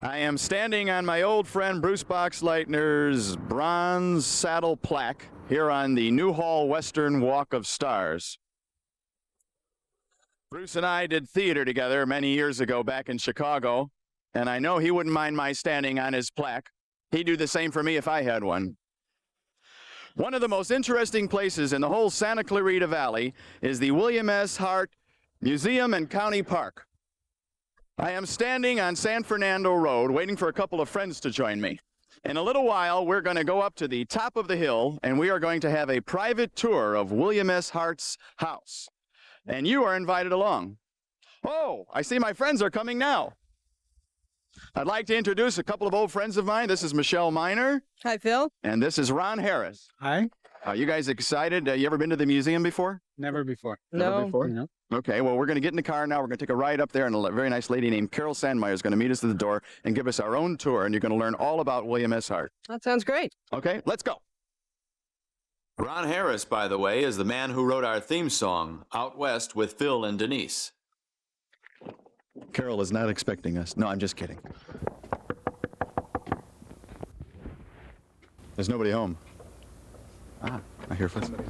I am standing on my old friend Bruce Boxleitner's bronze saddle plaque here on the Newhall Western Walk of Stars. Bruce and I did theater together many years ago back in Chicago, and I know he wouldn't mind my standing on his plaque. He'd do the same for me if I had one. One of the most interesting places in the whole Santa Clarita Valley is the William S. Hart Museum and County Park. I am standing on San Fernando Road waiting for a couple of friends to join me. In a little while, we're going to go up to the top of the hill, and we are going to have a private tour of William S. Hart's house. And you are invited along. Oh, I see my friends are coming now. I'd like to introduce a couple of old friends of mine. This is Michelle Miner. Hi, Phil. And this is Ron Harris. Hi. Are you guys excited? You ever been to the museum before? Never before. Never before? No. Okay, well, we're going to get in the car now. We're going to take a ride up there, and a very nice lady named Carol Sandmeier is going to meet us at the door and give us our own tour, and you're going to learn all about William S. Hart. That sounds great. Okay, let's go. Ron Harris, by the way, is the man who wrote our theme song, Out West with Phil and Denise. Carol is not expecting us. No, I'm just kidding. There's nobody home. Ah, I hear footsteps.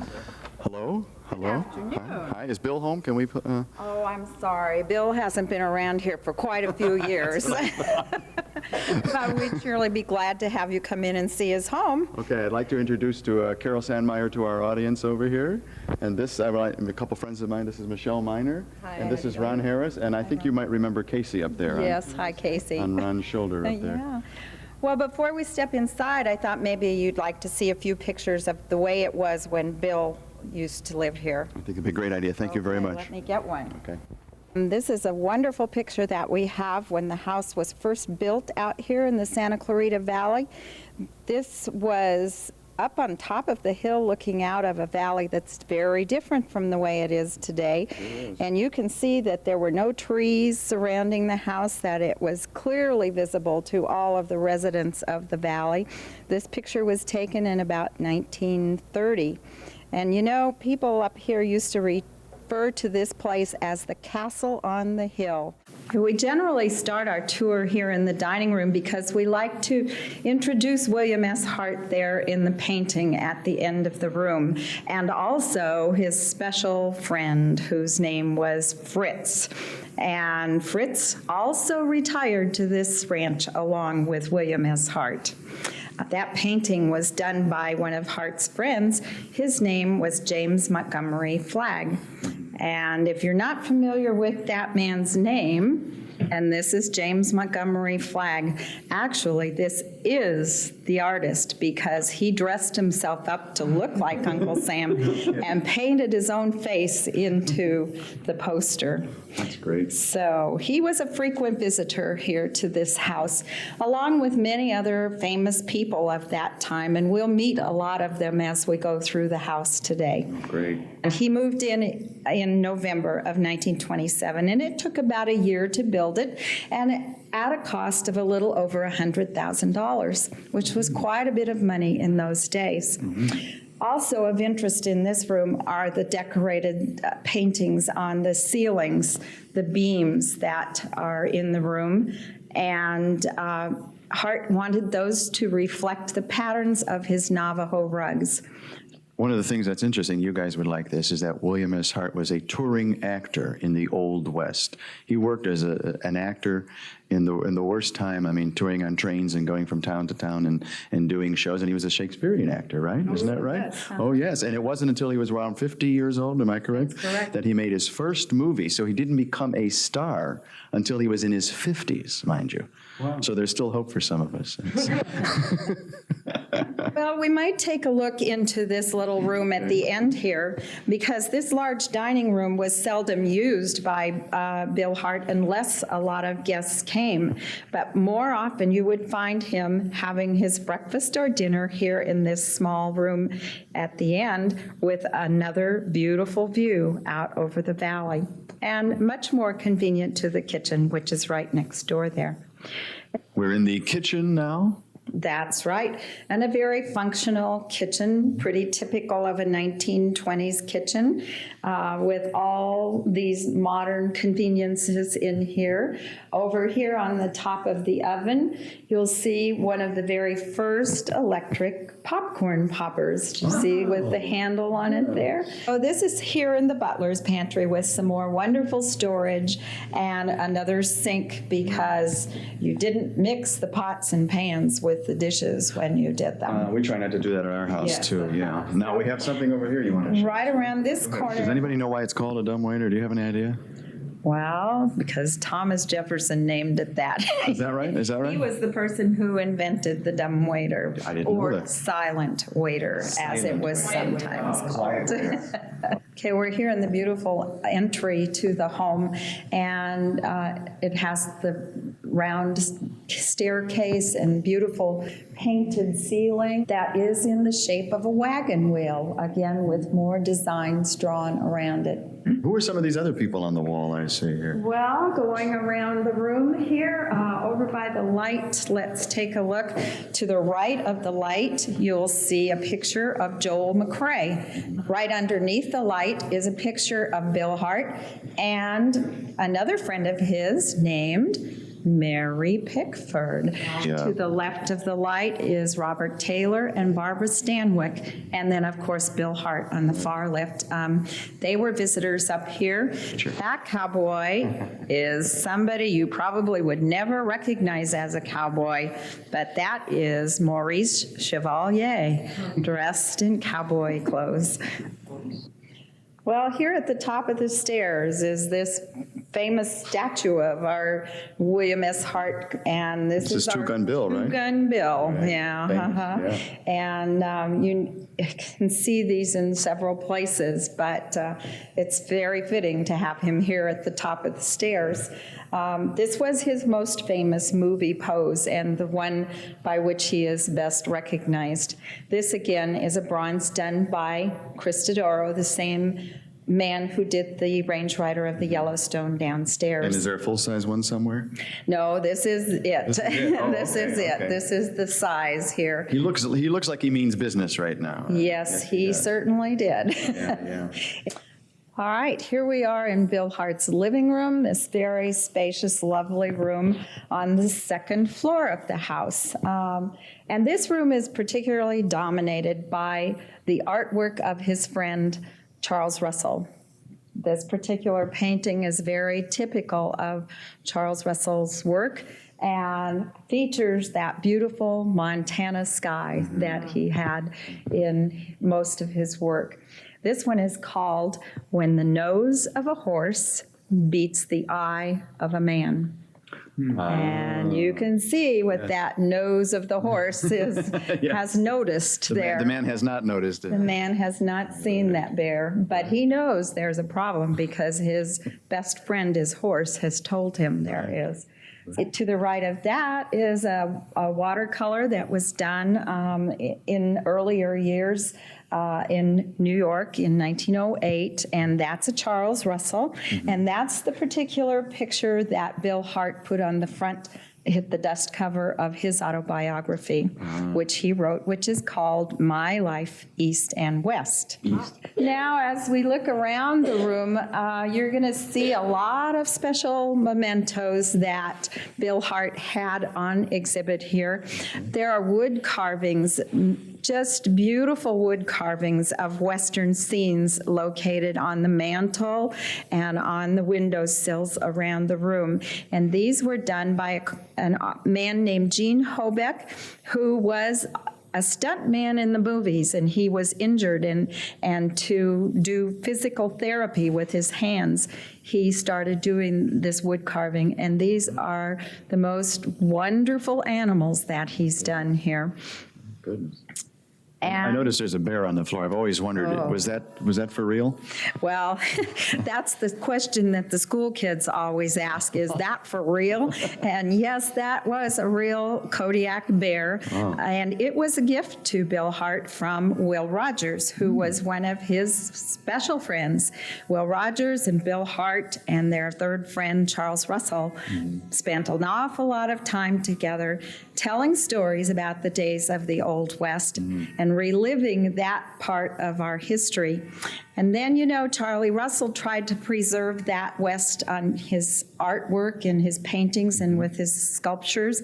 Hello? Hello? Good afternoon. Hi. Is Bill home? Can we put... Oh, I'm sorry. Bill hasn't been around here for quite a few years. But we'd surely be glad to have you come in and see his home. Okay, I'd like to introduce to Carol Sandmeier to our audience over here. And this, a couple friends of mine, this is Michelle Miner. Hi. And this is Ron Harris. And I think you might remember Casey up there. Yes, hi, Casey. On Ron's shoulder up there. Yeah. Well, before we step inside, I thought maybe you'd like to see a few pictures of the way it was when Bill used to live here. I think it'd be a great idea. Thank you very much. Let me get one. Okay. This is a wonderful picture that we have when the house was first built out here in the Santa Clarita Valley. This was up on top of the hill looking out of a valley that's very different from the way it is today. And you can see that there were no trees surrounding the house, that it was clearly visible to all of the residents of the valley. This picture was taken in about 1930. And you know, people up here used to refer to this place as the Castle on the Hill. We generally start our tour here in the dining room because we like to introduce William S. Hart there in the painting at the end of the room, and also his special friend whose name was Fritz. And Fritz also retired to this ranch along with William S. Hart. That painting was done by one of Hart's friends. His name was James Montgomery Flagg. And if you're not familiar with that man's name, and this is James Montgomery Flagg, actually this is the artist because he dressed himself up to look like Uncle Sam and painted his own face into the poster. That's great. So he was a frequent visitor here to this house, along with many other famous people of that time, and we'll meet a lot of them as we go through the house today. Great. And he moved in November of 1927, and it took about a year to build it, and at a cost of a little over $100,000, which was quite a bit of money in those days. Also of interest in this room are the decorated paintings on the ceilings, the beams that are in the room, and Hart wanted those to reflect the patterns of his Navajo rugs. One of the things that's interesting, you guys would like this, is that William S. Hart was a touring actor in the Old West. He worked as an actor in the worst time, I mean, touring on trains and going from town to town and doing shows, and he was a Shakespearean actor, right? Isn't that right? Yes. Oh, yes, and it wasn't until he was around 50 years old, am I correct? That's correct. That he made his first movie, so he didn't become a star until he was in his 50s, mind you. Wow. So there's still hope for some of us. Well, we might take a look into this little room at the end here, because this large dining room was seldom used by Bill Hart unless a lot of guests came. But more often you would find him having his breakfast or dinner here in this small room at the end with another beautiful view out over the valley, and much more convenient to the kitchen, which is right next door there. We're in the kitchen now. That's right. And a very functional kitchen, pretty typical of a 1920s kitchen, with all these modern conveniences in here. Over here on the top of the oven, you'll see one of the very first electric popcorn poppers. Do you see with the handle on it there? Oh, this is here in the butler's pantry with some more wonderful storage and another sink because you didn't mix the pots and pans with the dishes when you did them. We try not to do that at our house, Yes. too, yeah. Now, we have something over here you want to show. Right around this Does corner. anybody know why it's called a dumbwaiter? Do you have any idea? Well, because Thomas Jefferson named it that. Is that right? Is that right? He was the person who invented the dumbwaiter. I didn't know or that. silent waiter, as it was sometimes called. Okay, we're here in the beautiful entry to the home, and it has the round staircase and beautiful painted ceiling that is in the shape of a wagon wheel, again with more designs drawn around it. Who are some of these other people on the wall I see here? Well, going around the room here, over by the light, let's take a look. To the right of the light, you'll see a picture of Joel McCrae. Right underneath the light is a picture of Bill Hart and another friend of his named Mary Pickford. Yeah. To the left of the light is Robert Taylor and Barbara Stanwyck, and then, of course, Bill Hart on the far left. They were visitors up here. Sure. That cowboy is somebody you probably would never recognize as a cowboy, but that is Maurice Chevalier, dressed in cowboy clothes. Well, here at the top of the stairs is this famous statue of our William S. Hart, and this is Two our Gun Bill, right? Two-Gun Bill, Right. yeah. Famous, And you can see these in several places, but it's very fitting to have him here at the top of the stairs. This was his most famous movie pose and the one by which he is best recognized. This, again, is a bronze done by Cristodoro, the same man who did the Range Rider of the Yellowstone downstairs. And is there a full-size one somewhere? No, this is it. This is it? Oh, This is okay, it. okay. This is the size here. He looks like he means business right now. Yes, he does. certainly did. Yeah. All right, here we are in Bill Hart's living room, this very spacious, lovely room on the second floor of the house. And this room is particularly dominated by the artwork of his friend, Charles Russell. This particular painting is very typical of Charles Russell's work and features that beautiful Montana sky that he had in most of his work. This one is called When the Nose of a Horse Beats the Eye of a Man. And you can see what that nose of the horse is, has noticed there. The man has not noticed it. The man has not seen that bear, but he knows there's a problem because his best friend, his horse, has told him there is. To the right of that is a watercolor that was done in earlier years in New York in 1908, and that's a Charles Russell, and that's the particular picture that Bill Hart put on the front, hit the dust cover of his autobiography, which he wrote, which is called My Life, East and West. Now, as we look around the room, you're going to see a lot of special mementos that Bill Hart had on exhibit here. There are wood carvings, just beautiful wood carvings of Western scenes located on the mantle and on the windowsills around the room. And these were done by a man named Gene Hobeck, who was a stunt man in the movies, and he was injured, and to do physical therapy with his hands, he started doing this wood carving, and these are the most wonderful animals that he's done here. Goodness. And I noticed there's a bear on the floor. I've always wondered, was that for real? Well, that's the question that the school kids always ask, is that for real? And yes, that was a real Kodiak bear. And it was a gift to Bill Hart from Will Rogers, who was one of his special friends. Will Rogers and Bill Hart and their third friend, Charles Russell, spent an awful lot of time together telling stories about the days of the Old West and reliving that part of our history. And then, Charlie Russell tried to preserve that West on his artwork and his paintings and with his sculptures.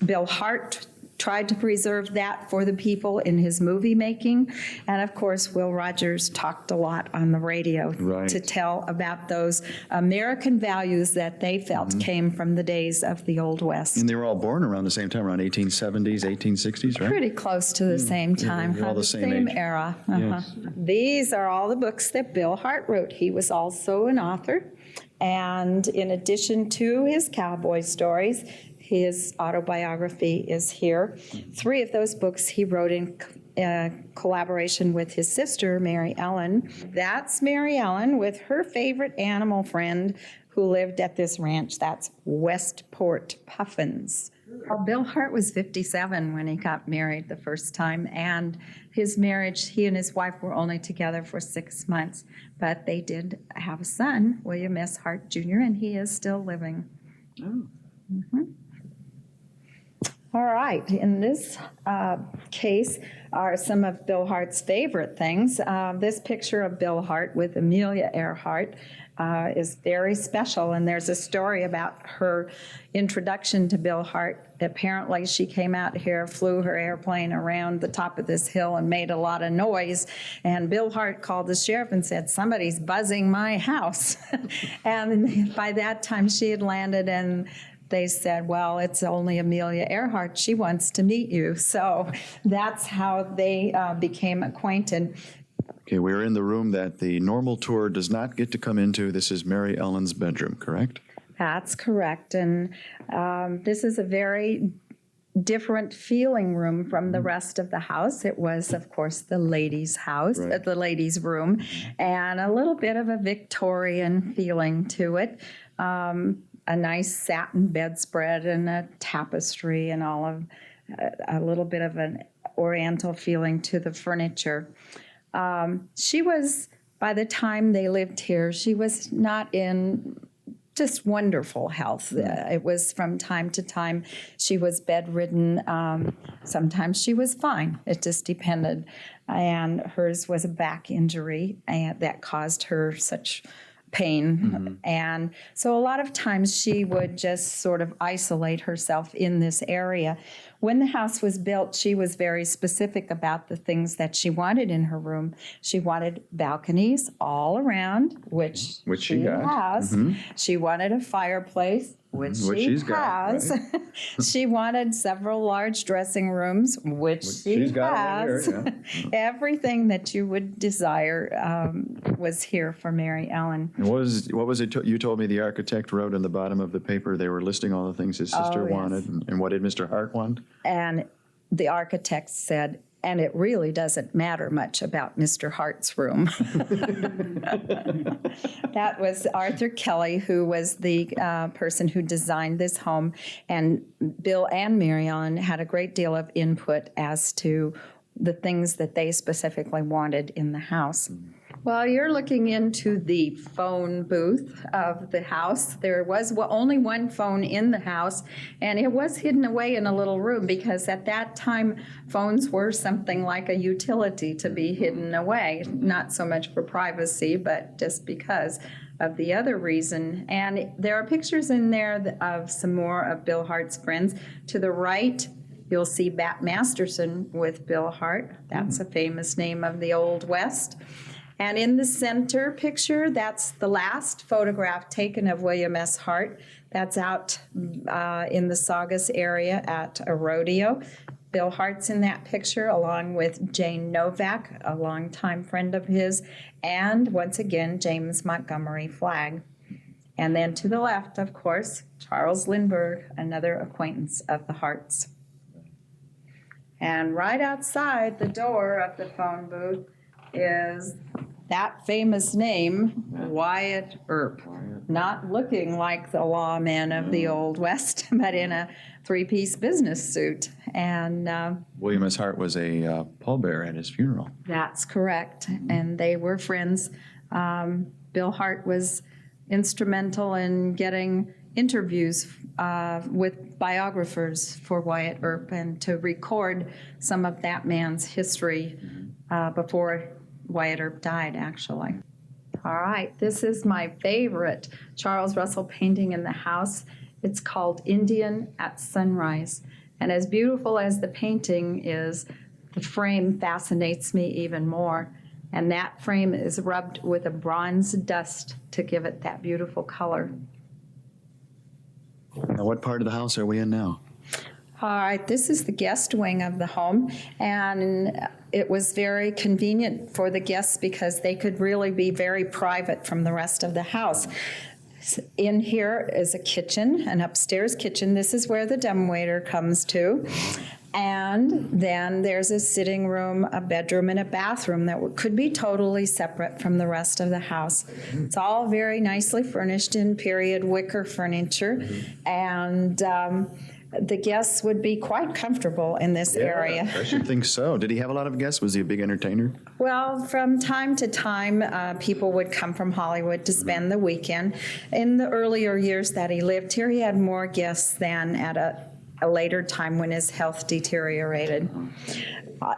Bill Hart tried to preserve that for the people in his movie making. And of course, Will Rogers talked a lot on the radio to tell about those American values that they felt came from the days of the Old West. And they were all born around the same time, around 1870s, 1860s, right? Pretty close to the same time, They're all the same age. era. Yes. These are all the books that Bill Hart wrote. He was also an author. And in addition to his cowboy stories, his autobiography is here. 3 of those books he wrote in collaboration with his sister, Mary Ellen. That's Mary Ellen with her favorite animal friend who lived at this ranch. That's Westport Puffins. Well, Bill Hart was 57 when he got married the first time, and his marriage, he and his wife were only together for 6 months, but they did have a son, William S. Hart Jr., and he is still living. Oh. All right, in this case are some of Bill Hart's favorite things. This picture of Bill Hart with Amelia Earhart is very special, and there's a story about her introduction to Bill Hart. Apparently, she came out here, flew her airplane around the top of this hill and made a lot of noise, and Bill Hart called the sheriff and said, "Somebody's buzzing my house." And by that time, she had landed, and they said, "Well, it's only Amelia Earhart. She wants to meet you." So that's how they became acquainted. Okay, we're in the room that the normal tour does not get to come into. This is Mary Ellen's bedroom, correct? That's correct. And this is a very different feeling room from the rest of the house. It was, of course, the ladies' house, the ladies' room, and a little bit of a Victorian feeling to it. A nice satin bedspread and a tapestry and all of a little bit of an oriental feeling to the furniture. She was, by the time they lived here, she was not in just wonderful health. It was from time to time she was bedridden. Sometimes she was fine. It just depended. And hers was a back injury that caused her such pain. And so a lot of times she would just sort of isolate herself in this area. When the house was built, she was very specific about the things that she wanted in her room. She wanted balconies all around, which she has. She wanted a fireplace, which she has. Right. She wanted several large dressing rooms, which she has. Here, yeah. Everything that you would desire was here for Mary Ellen. And what was it you told me the architect wrote in the bottom of the paper? They were listing all the things his sister wanted. And what did Mr. Hart want? And the architect said, "And it really doesn't matter much about Mr. Hart's room." That was Arthur Kelly, who was the person who designed this home. And Bill and Mary Ellen had a great deal of input as to the things that they specifically wanted in the house. Well, you're looking into the phone booth of the house. There was only one phone in the house, and it was hidden away in a little room because at that time, phones were something like a utility to be hidden away, not so much for privacy, but just because of the other reason. And there are pictures in there of some more of Bill Hart's friends. To the right, you'll see Bat Masterson with Bill Hart. That's a famous name of the Old West. And in the center picture, that's the last photograph taken of William S. Hart. That's out in the Saugus area at a rodeo. Bill Hart's in that picture along with Jane Novak, a longtime friend of his, and once again, James Montgomery Flagg. And then to the left, of course, Charles Lindbergh, another acquaintance of the Harts. And right outside the door of the phone booth is that famous name, Wyatt Earp, not looking like the lawman of the Old West, but in a three-piece business suit. And William S. Hart was a pallbearer at his funeral. That's correct, and they were friends. Bill Hart was instrumental in getting interviews with biographers for Wyatt Earp and to record some of that man's history before Wyatt Earp died, actually. All right, this is my favorite Charles Russell painting in the house. It's called Indian at Sunrise. And as beautiful as the painting is, the frame fascinates me even more. And that frame is rubbed with a bronze dust to give it that beautiful color. Now, what part of the house are we in now? All right, this is the guest wing of the home, and it was very convenient for the guests because they could really be very private from the rest of the house. In here is a kitchen, an upstairs kitchen. This is where the dumbwaiter comes to. And then there's a sitting room, a bedroom, and a bathroom that could be totally separate from the rest of the house. It's all very nicely furnished in period wicker furniture, and the guests would be quite comfortable in this area. I should think so. Did he have a lot of guests? Was he a big entertainer? Well, from time to time, people would come from Hollywood to spend the weekend. In the earlier years that he lived here, he had more guests than at a later time when his health deteriorated.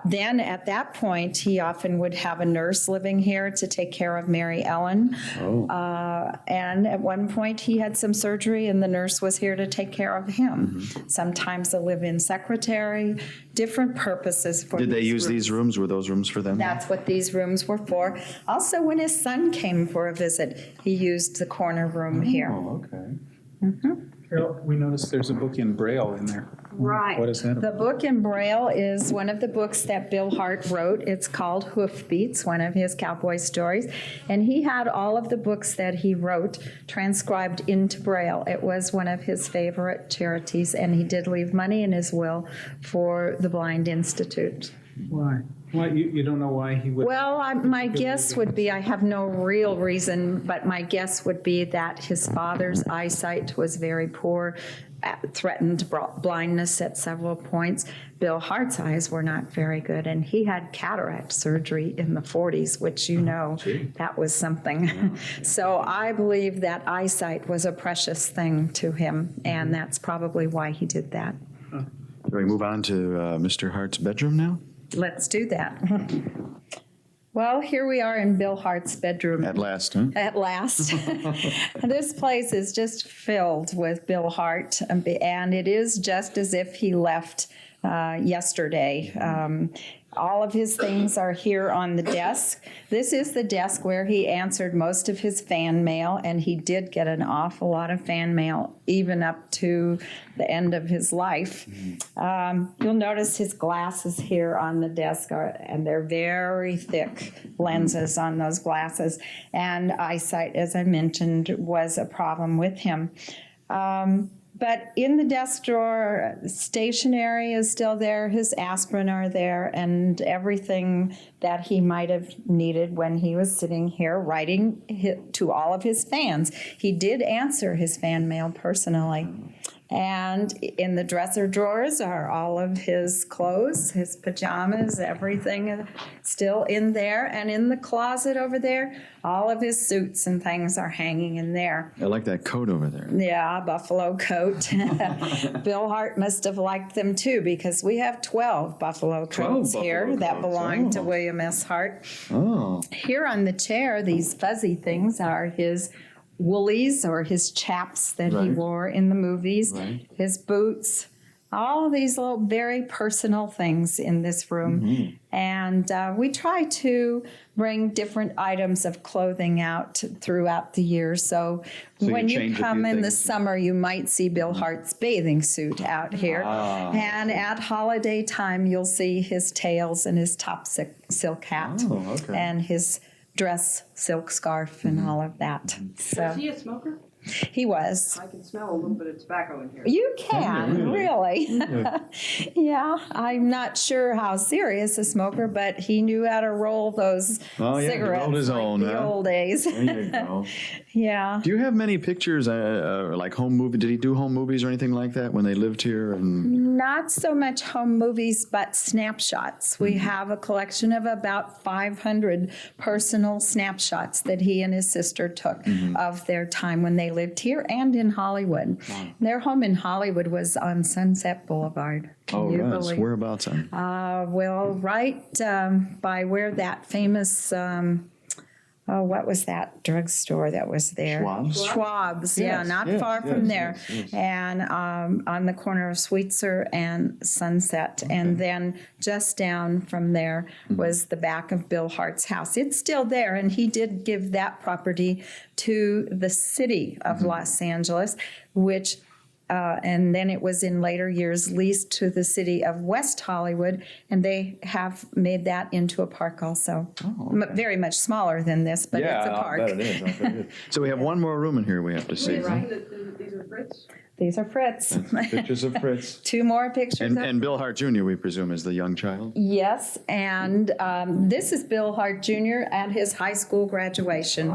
Then at that point, he often would have a nurse living here to take care of Mary Ellen. And at one point, he had some surgery, and the nurse was here to take care of him. Sometimes a live-in secretary, different purposes for Did they use rooms. these rooms? Were those rooms for them? That's what these rooms were for. Also, when his son came for a visit, he used the corner room here. Oh, okay. Carol, we noticed there's a book in Braille in there. Right. What is that The about? book in Braille is one of the books that Bill Hart wrote. It's called Hoofbeats, one of his cowboy stories. And he had all of the books that he wrote transcribed into Braille. It was one of his favorite charities, and he did leave money in his will for the Blind Institute. Why? Why? You don't know why he would? Well, my guess would be, I have no real reason, but my guess would be that his father's eyesight was very poor, threatened blindness at several points. Bill Hart's eyes were not very good, and he had cataract surgery in the 40s, which that was something. So I believe that eyesight was a precious thing to him, and that's probably why he did that. Shall we move on to Mr. Hart's bedroom now? Let's do that. Well, here we are in Bill Hart's bedroom. At last, huh? At last. This place is just filled with Bill Hart, and it is just as if he left yesterday. All of his things are here on the desk. This is the desk where he answered most of his fan mail, and he did get an awful lot of fan mail, even up to the end of his life. You'll notice his glasses here on the desk, and they're very thick lenses on those glasses. And eyesight, as I mentioned, was a problem with him. But in the desk drawer, stationery is still there, his aspirin are there, and everything that he might have needed when he was sitting here writing to all of his fans. He did answer his fan mail personally. And in the dresser drawers are all of his clothes, his pajamas, everything still in there. And in the closet over there, all of his suits and things are hanging in there. I like that coat over there. Yeah, buffalo coat. Bill Hart must have liked them too, because we have 12 buffalo coats here that belong to William S. Hart. Oh. Here on the chair, these fuzzy things are his woolies or his chaps that he wore in the movies, his boots, all of these little very personal things in this room. And we try to bring different items of clothing out throughout the year. So when you come in the summer, you might see Bill Hart's bathing suit out here. And at holiday time, you'll see his tails and his top silk hat and his dress silk scarf and all of that. So Is he a smoker? he was. I can smell a little bit of tobacco in here. You can, really. Yeah, I'm not sure how serious a smoker, but he knew how to roll those Oh, yeah, he cigarettes rolled his like own, the huh? old days. There you go. Yeah. Do you have many pictures, like home movie? Did he do home movies or anything like that when they lived here? And Not so much home movies, but snapshots. We have a collection of about 500 personal snapshots that he and his sister took of their time when they lived here and in Hollywood. Their home in Hollywood was on Sunset Boulevard. Can you right. believe? Whereabouts on? Well, right by where that famous, what was that drugstore that was there? Schwab's? Schwab's, yeah, Yes, not yes, far yes, from there. yes. And on the corner of Sweetser and Sunset. And then just down from there was the back of Bill Hart's house. It's still there, and he did give that property to the city of Los Angeles, which and then it was in later years leased to the city of West Hollywood, and they have made that into a park also. Very much smaller than this, but it's a park. I bet it is. So we have one more room in here we have to see. Huh? These are Fritz? These are Fritz. Pictures of Fritz. 2 more pictures. And Bill Hart Jr., we presume, is the young child? Yes, and this is Bill Hart Jr. at his high school graduation.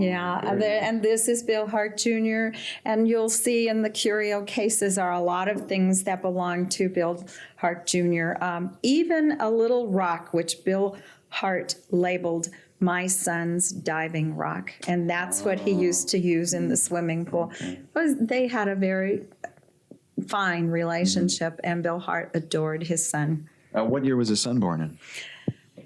Yeah, and this is Bill Hart Jr. And you'll see in the curio cases are a lot of things that belong to Bill Hart Jr. Even a little rock, which Bill Hart labeled my son's diving rock, and that's what he used to use in the swimming pool. They had a very fine relationship, and Bill Hart adored his son. What year was his son born in?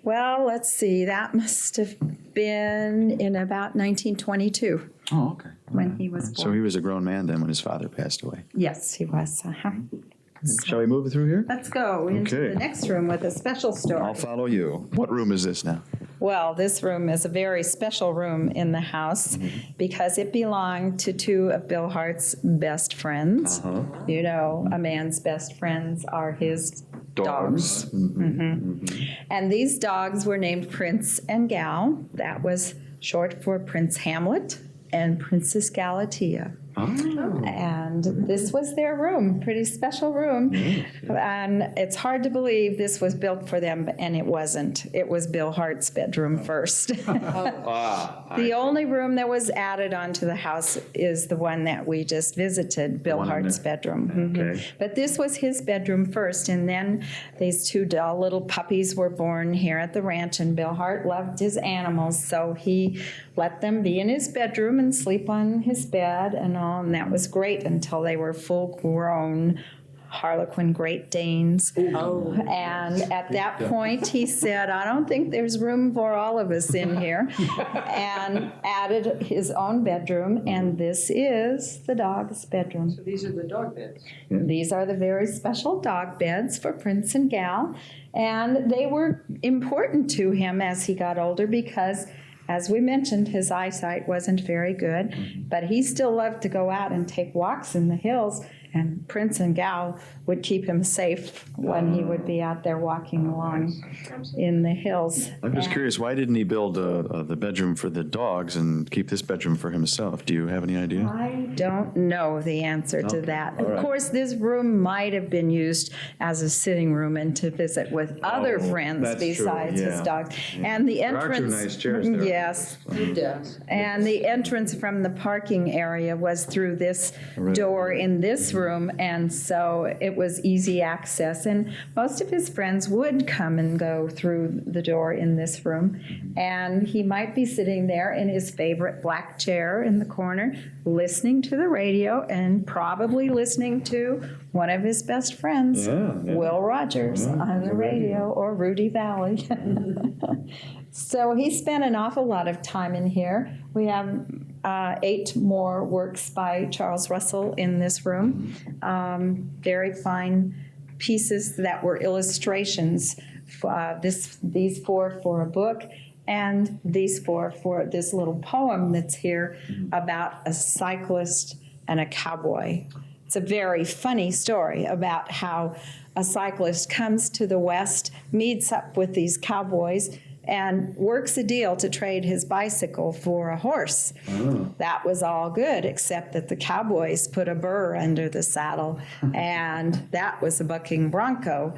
Well, let's see, that must have been in about 1922 Oh, okay. when he was born. So he was a grown man then when his father passed away. Yes, he was. Shall we move through here? Let's go into Okay. the next room with a special story. I'll follow you. What room is this now? Well, this room is a very special room in the house because it belonged to 2 of Bill Hart's best friends. You know, a man's best friends are his dogs. And these dogs were named Prince and Gal. That was short for Prince Hamlet and Princess Galatea. And this was their room, pretty special room. And it's hard to believe this was built for them, and it wasn't. It was Bill Hart's bedroom first. The only room that was added onto the house is the one that we just visited, Bill Hart's bedroom. Okay. But this was his bedroom first, and then these 2 dull little puppies were born here at the ranch, and Bill Hart loved his animals, so he let them be in his bedroom and sleep on his bed and all, and that was great until they were full-grown Harlequin Great Danes. And at that point, he said, I don't think there's room for all of us in here, and added his own bedroom, and this is the dog's bedroom. So these are the dog beds. These are the very special dog beds for Prince and Gal, and they were important to him as he got older because, as we mentioned, his eyesight wasn't very good, but he still loved to go out and take walks in the hills, and Prince and Gal would keep him safe when he would be out there walking along in the hills. I'm just curious, why didn't he build the bedroom for the dogs and keep this bedroom for himself? Do you have any idea? I don't know the answer to that. all right. Of course, this room might have been used as a sitting room and to visit with other friends that's true, besides his yeah. dogs. And the There are two entrance. nice chairs there. Yes. Good desks. And the entrance from the parking area was through this door in this room, and so it was easy access. And most of his friends would come and go through the door in this room, and he might be sitting there in his favorite black chair in the corner, listening to the radio and probably listening to one of his best friends, Will Rogers, on the radio, or Rudy Valley. So he spent an awful lot of time in here. We have 8 more works by Charles Russell in this room. Very fine pieces that were illustrations. These 4 for a book, and these 4 for this little poem that's here about a cyclist and a cowboy. It's a very funny story about how a cyclist comes to the West, meets up with these cowboys, and works a deal to trade his bicycle for a horse. That was all good, except that the cowboys put a burr under the saddle, and that was a bucking bronco.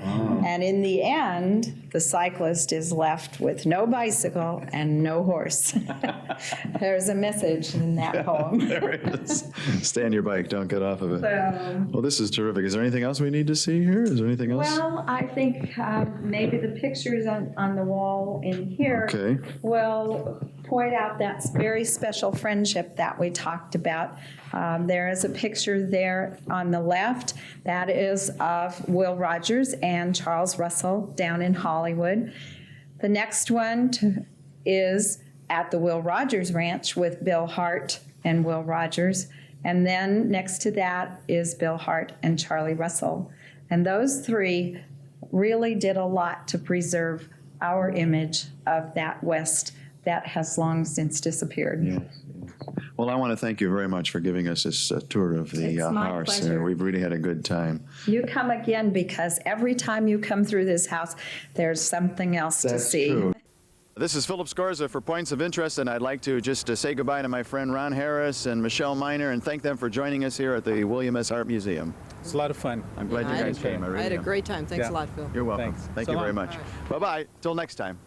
And in the end, the cyclist is left with no bicycle and no horse. There's a message in that poem. There it is. Stay on your bike, don't get off of it. So, Well, this is terrific. Is there anything else we need to see here? Is there anything else? well, I think maybe the pictures on the wall in here Okay. will point out that very special friendship that we talked about. There is a picture there on the left that is of Will Rogers and Charles Russell down in Hollywood. The next one is at the Will Rogers Ranch with Bill Hart and Will Rogers. And then next to that is Bill Hart and Charlie Russell. And those three really did a lot to preserve our image of that West that has long since disappeared. Yes. Well, I want to thank you very much for giving us this tour of the It's my house. pleasure. We've really had a good time. You come again because every time you come through this house, there's something else to see. true. This is Philip Scorza for Points of Interest, and I'd like to just say goodbye to my friend Ron Harris and Michelle Miner and thank them for joining us here at the William S. Hart Museum. It's a lot of fun. I'm glad Yeah, you I guys had- came. I really had a am. great time. Thanks Yeah. a lot, Phil. You're welcome. Thanks. Thank So you very long. much. Bye-bye. Till next time.